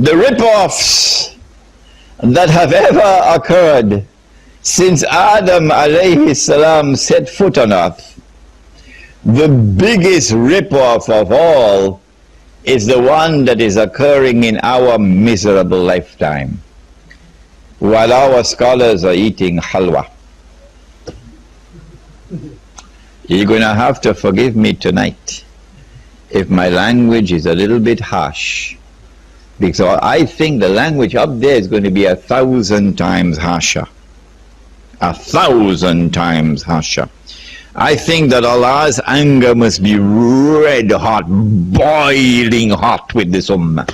The rip-offs that have ever occurred since Adam alayhi salam set foot on earth, the biggest rip-off of all is the one that is occurring in our miserable lifetime, while our scholars are eating halwa. You're going to have to forgive me tonight if my language is a little bit harsh, because I think the language up there is going to be 1,000 times harsher. 1,000 times harsher. I think that Allah's anger must be red hot, boiling hot with this ummah.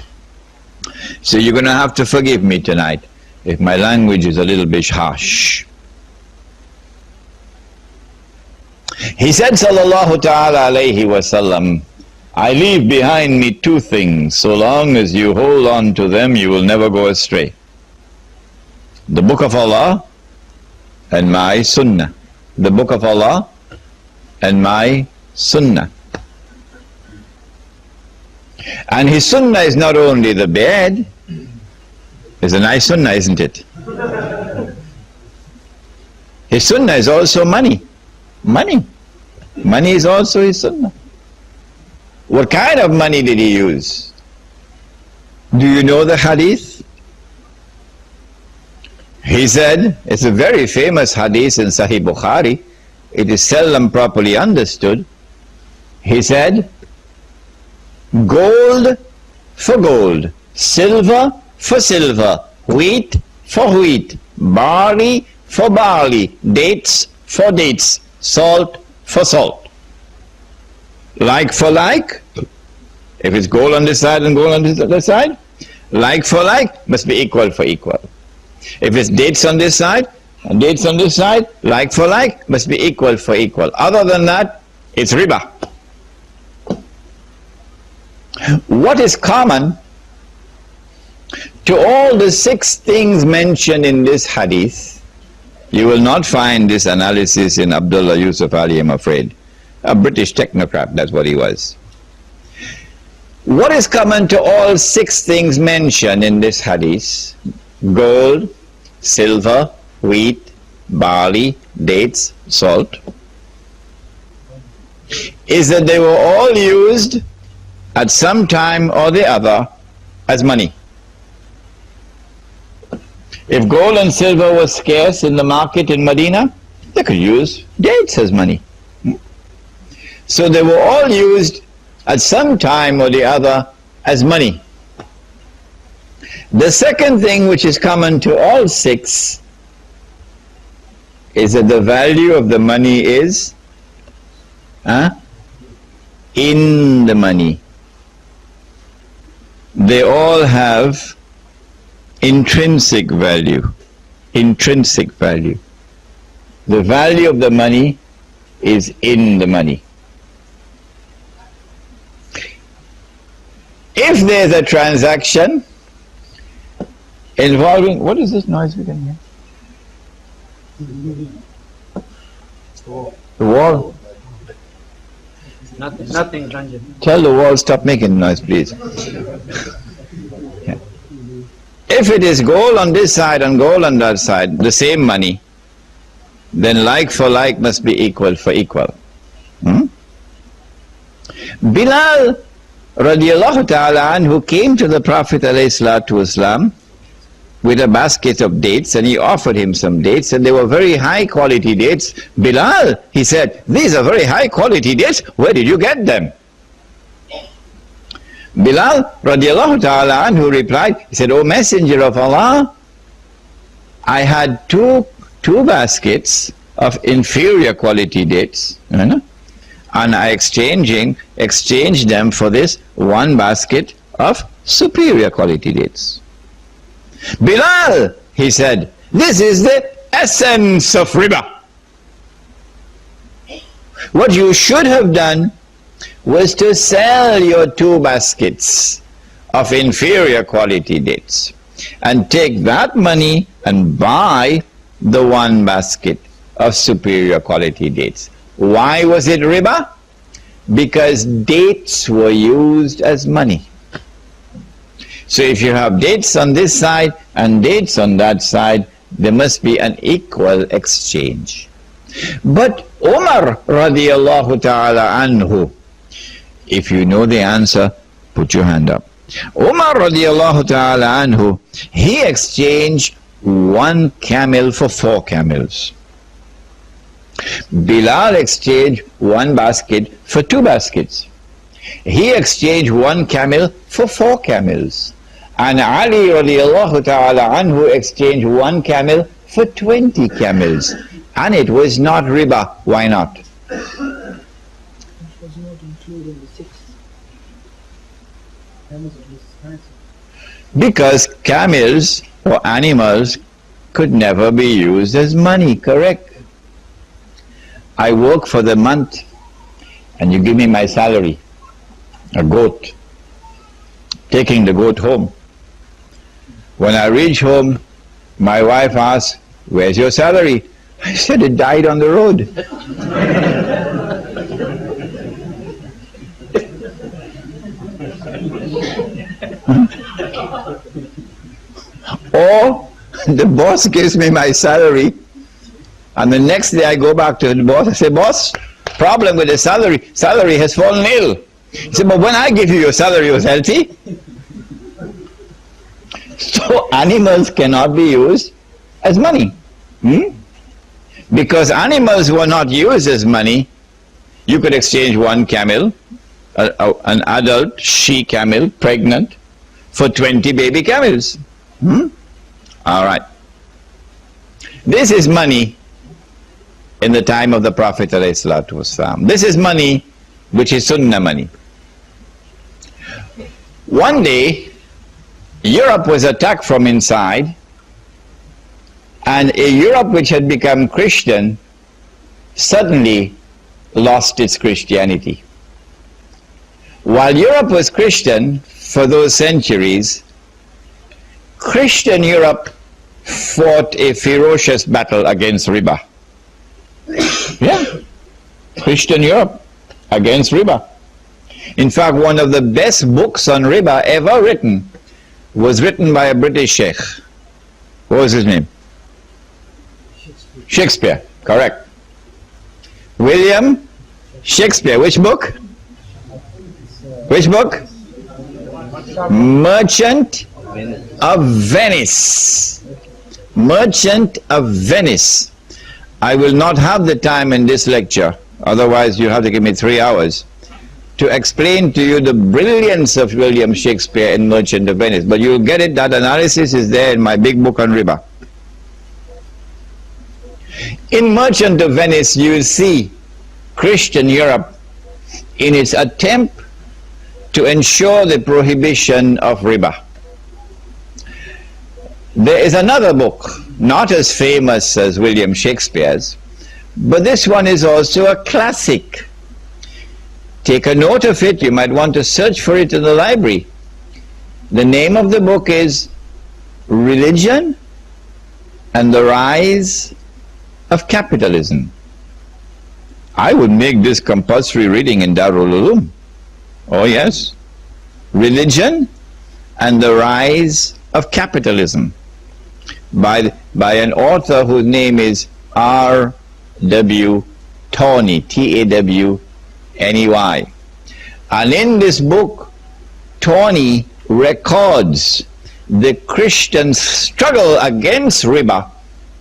So you're going to have to forgive me tonight if my language is a little bit harsh. He said, sallallahu ta'ala alayhi wasallam, I leave behind me two things. So long as you hold on to them, you will never go astray. The book of Allah and my sunnah. The book of Allah and my sunnah. And his sunnah is not only the bed, it's a nice sunnah, isn't it? His sunnah is also money. Money. Money is also his sunnah. What kind of money did he use? Do you know the hadith? He said, it's a very famous hadith in Sahih Bukhari. It is seldom properly understood. He said, gold for gold, silver for silver, wheat for wheat, barley for barley, dates for dates, salt for salt. Like for like, if it's gold on this side and gold on this other side, like for like must be equal for equal. If it's dates on this side and dates on this side, like for like must be equal for equal. Other than that, it's riba. What is common to all the 6 things mentioned in this hadith? You will not find this analysis in Abdullah Yusuf Ali, I'm afraid. A British technocrat, that's what he was. What is common to all 6 things mentioned in this hadith? Gold, silver, wheat, barley, dates, salt. Is that they were all used at some time or the other as money. If gold and silver was scarce in the market in Medina, they could use dates as money. So they were all used at some time or the other as money. The second thing which is common to all 6 is that the value of the money is in the money. They all have intrinsic value. Intrinsic value. The value of the money is in the money. If there's a transaction involving, what is this noise we can hear? The wall. Nothing, Ranjan. Tell the wall stop making noise, please. Yeah. If it is gold on this side and gold on that side, the same money, then like for like must be equal for equal. Bilal radiallahu ta'ala anhu came to the Prophet alayhi salatu wasalam with a basket of dates, and he offered him some dates, and they were very high quality dates. Bilal, he said, these are very high quality dates, where did you get them? Bilal radiallahu ta'ala anhu replied, he said, O Messenger of Allah, I had two baskets of inferior quality dates, and I exchanged them for this one basket of superior quality dates. Bilal, he said, this is the essence of riba. What you should have done was to sell your 2 baskets of inferior quality dates and take that money and buy the 1 basket of superior quality dates. Why was it riba? Because dates were used as money. So if you have dates on this side and dates on that side, there must be an equal exchange. But Umar radiallahu ta'ala anhu, if you know the answer, put your hand up. Umar radiallahu ta'ala anhu, he exchanged 1 camel for 4 camels. Bilal exchanged 1 basket for 2 baskets. He exchanged 1 camel for 4 camels. And Ali radiallahu ta'ala anhu exchanged 1 camel for 20 camels. And it was not riba. Why not? It was not included in the 6. Camels at least expensive. Because camels or animals could never be used as money, correct? I work for the month and you give me my salary, a goat, taking the goat home. When I reach home, my wife asks, "Where's your salary?" I said, "It died on the road." Or the boss gives me my salary, and the next day I go back to the boss, I say, "Boss, problem with the salary. Salary has fallen ill." He said, "But when I give you your salary, it was healthy." So animals cannot be used as money. Because animals were not used as money, you could exchange 1 camel, an adult she-camel, pregnant, for 20 baby camels. All right. This is money in the time of the Prophet ﷺ. This is money which is sunnah money. One day, Europe was attacked from inside, and a Europe which had become Christian suddenly lost its Christianity. While Europe was Christian for those centuries, Christian Europe fought a ferocious battle against riba. Yeah, Christian Europe against riba. In fact, one of the best books on riba ever written was written by a British sheikh. What was his name? Shakespeare, correct. William Shakespeare. Which book? Which book? Merchant of Venice. Merchant of Venice. I will not have the time in this lecture, otherwise you have to give me 3 hours, to explain to you the brilliance of William Shakespeare in Merchant of Venice. But you'll get it, that analysis is there in my big book on riba. In Merchant of Venice, you will see Christian Europe in its attempt to ensure the prohibition of riba. There is another book, not as famous as William Shakespeare's, but this one is also a classic. Take a note of it, you might want to search for it in the library. The name of the book is Religion and the Rise of Capitalism. I would make this compulsory reading in Darul Uloom. Oh yes. Religion and the Rise of Capitalism by an author whose name is R.W. Tawney, T-A-W-N-E-Y. And in this book, Tawney records the Christian struggle against riba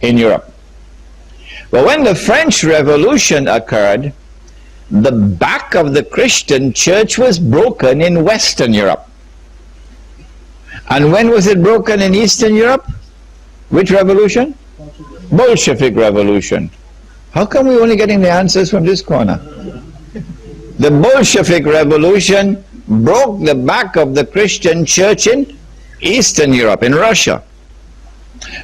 in Europe. But when the French Revolution occurred, the back of the Christian church was broken in Western Europe. And when was it broken in Eastern Europe? Which revolution? Bolshevik Revolution. How come we're only getting the answers from this corner? The Bolshevik Revolution broke the back of the Christian church in Eastern Europe, in Russia.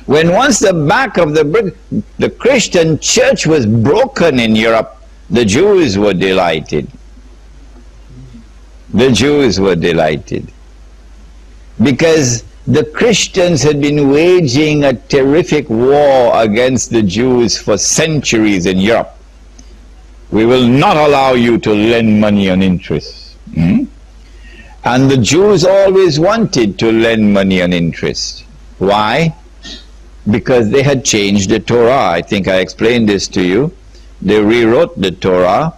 When once the back of the Christian church was broken in Europe, the Jews were delighted. The Jews were delighted. Because the Christians had been waging a terrific war against the Jews for centuries in Europe. We will not allow you to lend money on interest. And the Jews always wanted to lend money on interest. Why? Because they had changed the Torah. I think I explained this to you. They rewrote the Torah